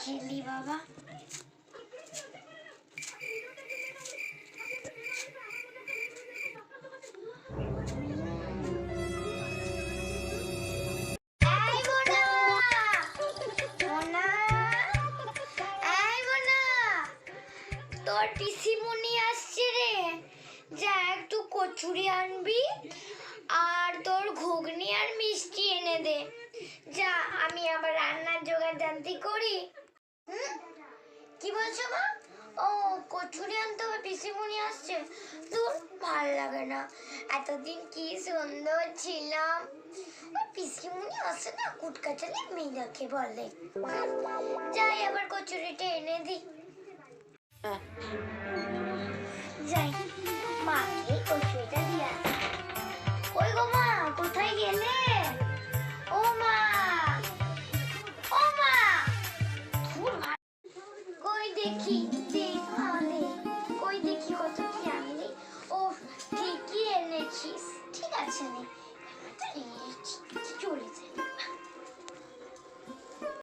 খেলি বাবা। তোর পিসিমণি আসছে রে, যা একটু কচুরি আনবি আর তোর ঘুগনি আর মিষ্টি এনে দে। যা, আমি আবার রান্নার জোগাড় জানতি করি। কি বলছো মা? ও কচুরি আনতে হবে, পিসিমণি আসছে। তোর ভাল লাগে না, এতদিন কি সুন্দর ছিলাম। পিসিমণি আসে না, কুটকা চালে মেয়েদাকে বলে। যাই আবার কচুরিটা এনে দি। যাই, মাকে কচুরিটা দিয়ে আসি। কই গো মা, কোথায় গেলে? ও মা, ও মা, কই দেখি কই দেখি কত কি আনলি। ও ঠিকই এনেছিস, ঠিক আছে নে, চলে যাই।